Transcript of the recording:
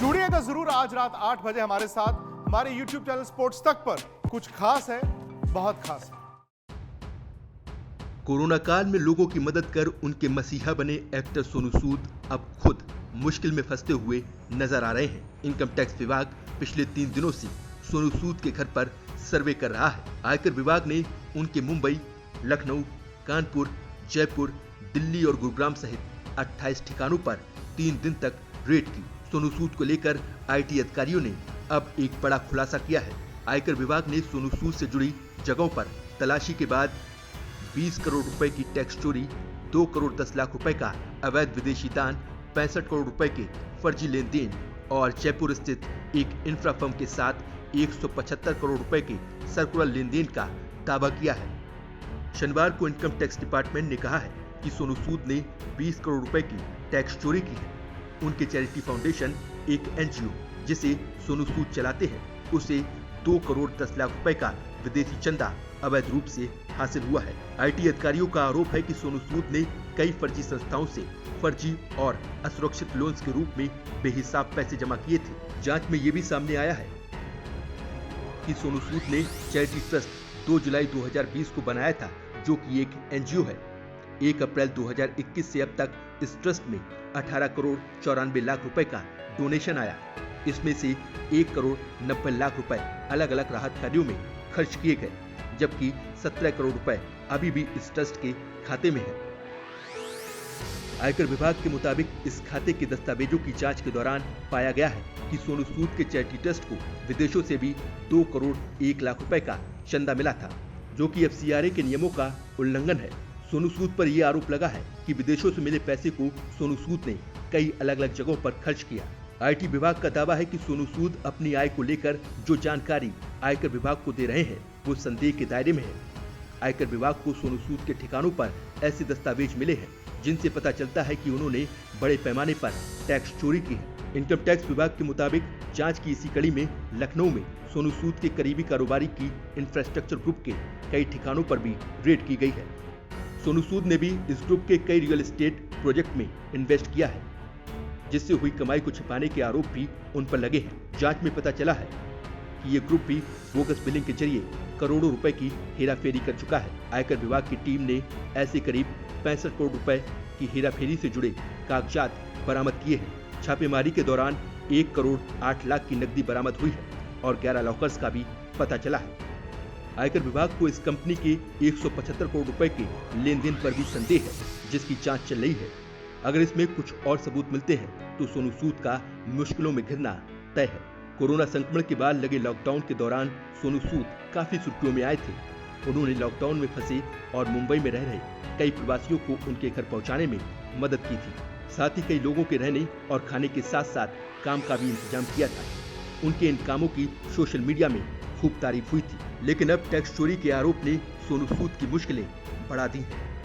जुड़िएगा जरूर आज रात 8 बजे हमारे साथ हमारे YouTube चैनल स्पोर्ट्स तक पर। कुछ खास है, बहुत खास है। कोरोना काल में लोगों की मदद कर उनके मसीहा बने एक्टर सोनू सूद अब खुद मुश्किल में फंसते हुए नजर आ रहे हैं। इनकम टैक्स विभाग पिछले 3 दिनों से सोनू सूद के घर पर सर्वे कर रहा है। आयकर विभाग ने उनके मुंबई, लखनऊ, कानपुर, जयपुर, दिल्ली और गुरुग्राम सहित 28 ठिकानों पर 3 दिन तक रेड की। सोनू सूद को लेकर IT अधिकारियों ने अब एक बड़ा खुलासा किया है। आयकर विभाग ने सोनू सूद से जुड़ी जगहों पर तलाशी के बाद 20 करोड़ रुपए की टैक्स चोरी, 2 करोड़ 10 लाख रुपए का अवैध विदेशी दान, 65 करोड़ रुपए के फर्जी लेन देन और जयपुर स्थित एक इंफ्रा फर्म के साथ 175 करोड़ रुपए के सर्कुलर लेन देन का दावा किया है। शनिवार को इनकम टैक्स डिपार्टमेंट ने कहा है कि सोनू सूद ने 20 करोड़ रुपए की टैक्स चोरी की है। उनके चैरिटी फाउंडेशन, एक NGO जिसे सोनू सूद चलाते हैं, उसे 2 करोड़ 10 लाख रुपए का विदेशी चंदा अवैध रूप से हासिल हुआ है। IT अधिकारियों का आरोप है कि सोनू सूद ने कई फर्जी संस्थाओं से फर्जी और असुरक्षित लोन्स के रूप में बेहिसाब पैसे जमा किए थे। जांच में ये भी सामने आया है कि सोनू सूद ने चैरिटी ट्रस्ट 2 जुलाई 2020 को बनाया था, जो कि एक NGO है। 1 अप्रैल 2021 से अब तक इस ट्रस्ट में 18 करोड़ 94 लाख रुपए का डोनेशन आया। इसमें से 1 करोड़ 90 लाख रुपए अलग अलग राहत कार्यों में खर्च किए गए, जबकि 17 करोड़ रुपए अभी भी इस ट्रस्ट के खाते में है। आयकर विभाग के मुताबिक इस खाते के दस्तावेजों की जांच के दौरान पाया गया है कि सोनू सूद के चैरिटी ट्रस्ट को विदेशों से भी 2 करोड़ 1 लाख रुपए का चंदा मिला था, जो कि FCRA के नियमों का उल्लंघन है। सोनू सूद पर यह आरोप लगा है कि विदेशों से मिले पैसे को सोनू सूद ने कई अलग अलग जगहों पर खर्च किया। IT विभाग का दावा है कि सोनू सूद अपनी आय को लेकर जो जानकारी आयकर विभाग को दे रहे हैं वो संदेह के दायरे में है। आयकर विभाग को सोनू सूद के ठिकानों पर ऐसे दस्तावेज मिले हैं जिनसे पता चलता है कि उन्होंने बड़े पैमाने पर टैक्स चोरी की है। इनकम टैक्स विभाग के मुताबिक जांच की इसी कड़ी में लखनऊ में सोनू सूद के करीबी कारोबारी की इंफ्रास्ट्रक्चर ग्रुप के कई ठिकानों पर भी रेड की गई है। सोनू सूद ने भी इस ग्रुप के कई रियल एस्टेट प्रोजेक्ट में इन्वेस्ट किया है, जिससे हुई कमाई को छिपाने के आरोप भी उन पर लगे हैं। जांच में पता चला है कि ये ग्रुप भी बोगस बिलिंग के जरिए करोड़ों रुपए की हेराफेरी कर चुका है। आयकर विभाग की टीम ने ऐसे करीब 65 करोड़ रुपए की हेराफेरी से जुड़े कागजात बरामद किए हैं। छापेमारी के दौरान 1 करोड़ 8 लाख की नकदी बरामद हुई है और 11 लॉकर्स का भी पता चला है। आयकर विभाग को इस कंपनी के 175 करोड़ रुपए के लेन देन पर भी संदेह है, जिसकी जांच चल रही है। अगर इसमें कुछ और सबूत मिलते हैं तो सोनू सूद का मुश्किलों में घिरना तय है। कोरोना संक्रमण के बाद लगे लॉकडाउन के दौरान सोनू सूद काफी सुर्खियों में आए थे। उन्होंने लॉकडाउन में फंसे और मुंबई में रह रहे कई प्रवासियों को उनके घर पहुंचाने में मदद की थी। साथ ही कई लोगों के रहने और खाने के साथ साथ काम का भी इंतजाम किया था। उनके इन कामों की सोशल मीडिया में खूब तारीफ हुई थी। लेकिन अब टैक्स चोरी के आरोप ने सोनू सूद की मुश्किलें बढ़ा दी हैं।